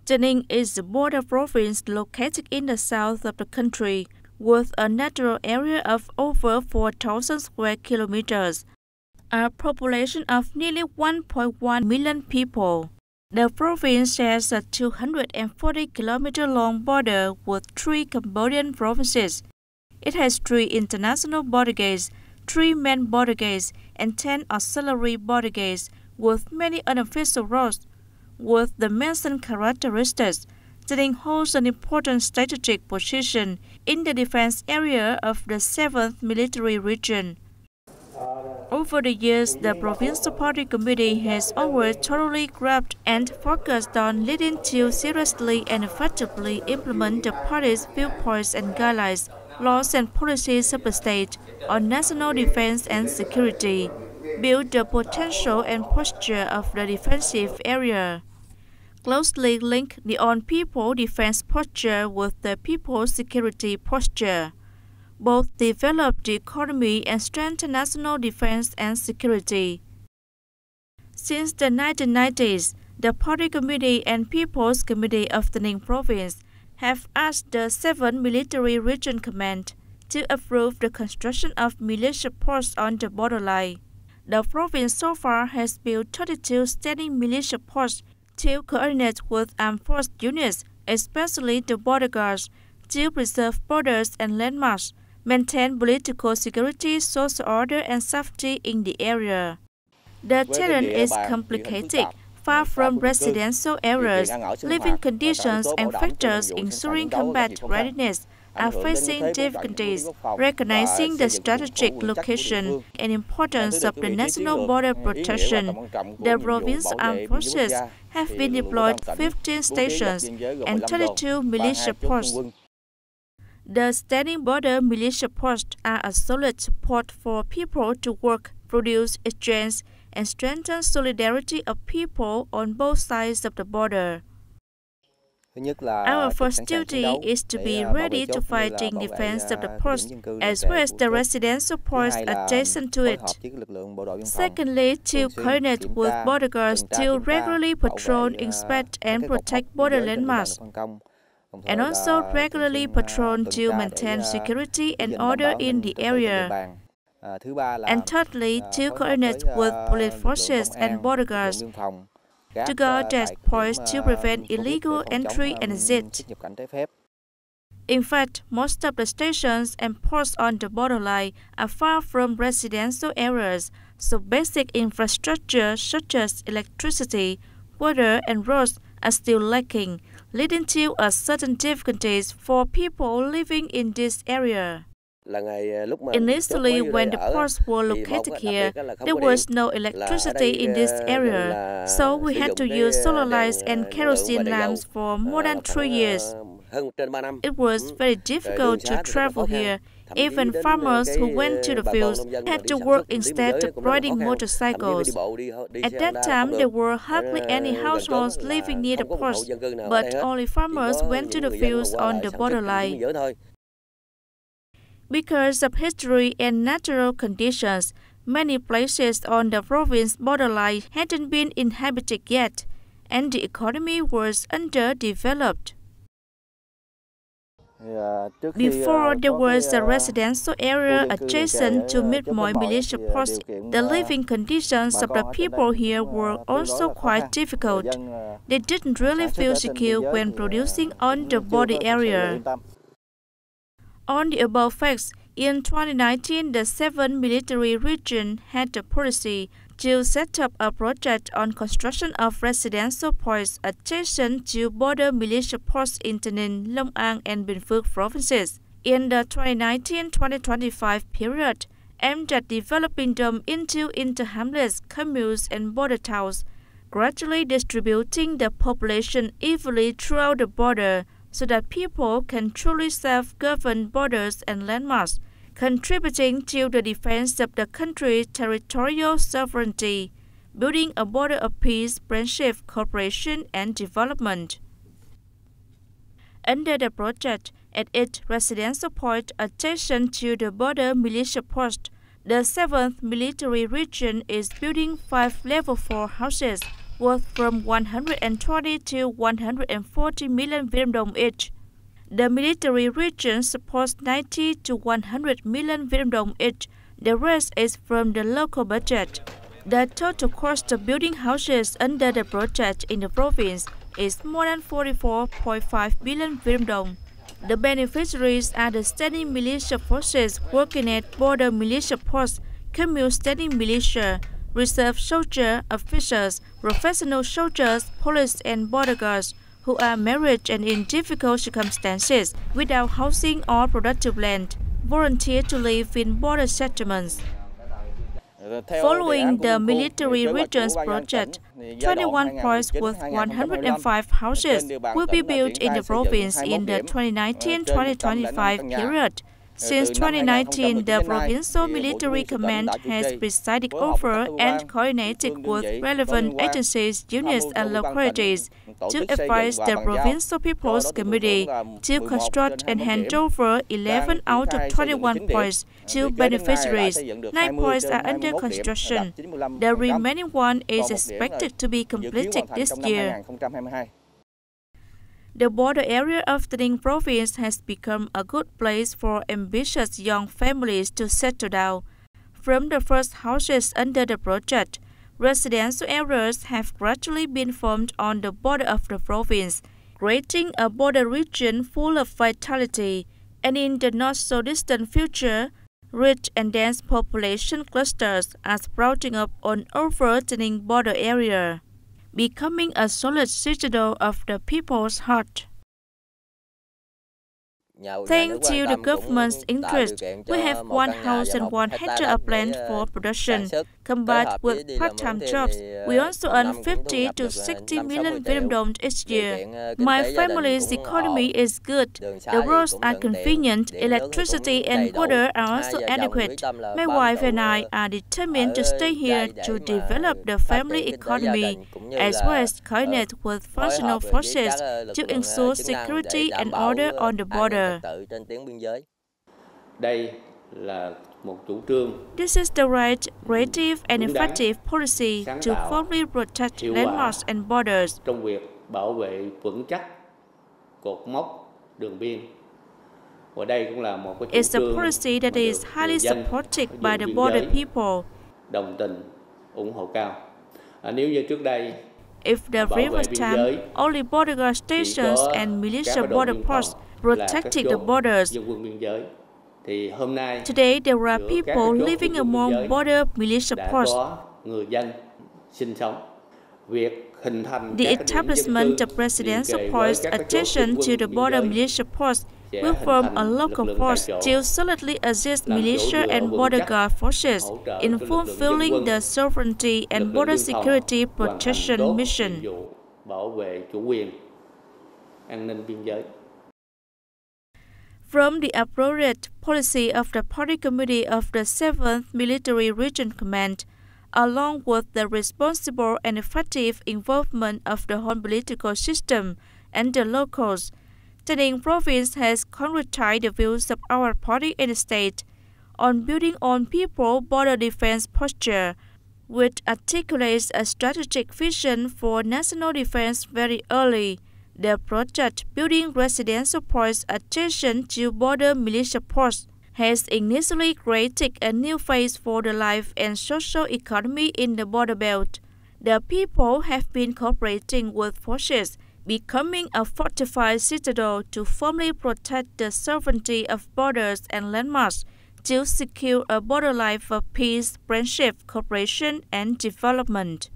TayNinh is a border province located in the south of the country, with a natural area of over 4,000 square kilometers, a population of nearly 1.1 million people. The province shares a 240-kilometer-long border with 3 Cambodian provinces. It has 3 international border gates, 3 main border gates, and 10 auxiliary border gates, with many unofficial roads. With the mentioned characteristics, TayNinh holds an important strategic position in the defense area of the 7th Military Region. Over the years, the Provincial Party Committee has always thoroughly grasped and focused on leading to seriously and effectively implement the party's viewpoints and guidelines, laws and policies of the state on national defense and security, build the potential and posture of the defensive area. Closely link the on-people defense posture with the people's security posture. Both develop the economy and strengthen national defense and security. Since the 1990s, the Party Committee and People's Committee of TayNinh Province have asked the 7th Military Region Command to approve the construction of militia posts on the borderline. The province so far has built 32 standing militia posts to coordinate with armed force units, especially the border guards, to preserve borders and landmarks, maintain political security, social order and safety in the area. The terrain is complicated, far from residential areas. Living conditions and factors ensuring combat readiness are facing difficulties. Recognizing the strategic location and importance of the national border protection, the provincial armed forces have been deployed 15 stations and 32 militia posts. The standing border militia posts are a solid support for people to work, produce, exchange, and strengthen solidarity of people on both sides of the border. Our first duty is to be ready to fight in defense of the post as well as the residential posts adjacent to it. Secondly, to coordinate with border guards to regularly patrol, inspect, and protect border landmarks, and also regularly patrol to maintain security and order in the area. And thirdly, to coordinate with police forces and border guards to guard checkpoints to prevent illegal entry and exit. In fact, most of the stations and posts on the borderline are far from residential areas, so basic infrastructure such as electricity, water, and roads are still lacking, leading to a certain difficulties for people living in this area. Initially, when the posts were located here, there was no electricity in this area, so we had to use solar lights and kerosene lamps for more than 3 years. It was very difficult to travel here. Even farmers who went to the fields had to work instead of riding motorcycles. At that time, there were hardly any households living near the post, but only farmers went to the fields on the borderline. Because of history and natural conditions, many places on the province borderline hadn't been inhabited yet, and the economy was underdeveloped. Before there was a residential area adjacent to Mid-Moi militia post, the living conditions of the people here were also quite difficult. They didn't really feel secure when producing on the border area. On the above facts, in 2019, the 7th Military Region had the policy to set up a project on construction of residential posts adjacent to border militia posts in TayNinh, Long An, and Bình Phước provinces. In the 2019-2025 period, aimed at developing them into inter-hamlets, communes, and border towns, gradually distributing the population evenly throughout the border, so that people can truly self-govern borders and landmarks, contributing to the defense of the country's territorial sovereignty, building a border of peace, friendship, cooperation, and development. Under the project, at each residential point adjacent to the border militia post, the 7th Military Region is building 5 level 4 houses worth from 120 to 140 million Vietnam dong each. The military region supports 90 to 100 million Vietnam dong each. The rest is from the local budget. The total cost of building houses under the project in the province is more than 44.5 billion Vietnam dong. The beneficiaries are the standing militia forces working at border militia posts, commune standing militia, reserve soldier, officers, professional soldiers, police and border guards who are married and in difficult circumstances without housing or productive land, volunteer to live in border settlements. Following the military regions project, 21 points with 105 houses will be built in the province in the 2019-2025 period. Since 2019, the Provincial Military Command has presided over and coordinated with relevant agencies, units and localities to advise the Provincial People's Committee to construct and hand over 11 out of 21 points to beneficiaries. 9 points are under construction. The remaining one is expected to be completed this year. The border area of the Ninh province has become a good place for ambitious young families to settle down. From the first houses under the project, residential areas have gradually been formed on the border of the province, creating a border region full of vitality, and in the not-so-distant future, rich and dense population clusters are sprouting up on over the Ninh border area, becoming a solid citadel of the people's heart. Thanks to the government's interest, we have 1 house and 1 hectare of land for production. Combined with part-time jobs, we also earn 50 to 60 million Vietnam dong each year. My family's economy is good. The roads are convenient, electricity and water are also adequate. My wife and I are determined to stay here to develop the family economy, as well as coordinate with functional forces to ensure security and order on the border. This is the right, creative and effective policy to firmly protect landmarks and borders. It's a policy that is highly supported by the border people. If the previous time, only border guard stations and militia border posts protecting the borders, today there are people living among border militia posts. The establishment of residential posts attention to the border militia posts will form a local force to solidly assist militia and border guard forces in fulfilling the sovereignty and border security protection mission. From the appropriate policy of the Party Committee of the 7th Military Region Command, along with the responsible and effective involvement of the whole political system and the locals, the Ninh province has concretized the views of our party and the state on building on people border defense posture, which articulates a strategic vision for national defense very early. The project building residential posts adjacent to border militia posts has initially created a new phase for the life and social economy in the border belt. The people have been cooperating with forces, becoming a fortified citadel to firmly protect the sovereignty of borders and landmarks, to secure a border life of peace, friendship, cooperation, and development.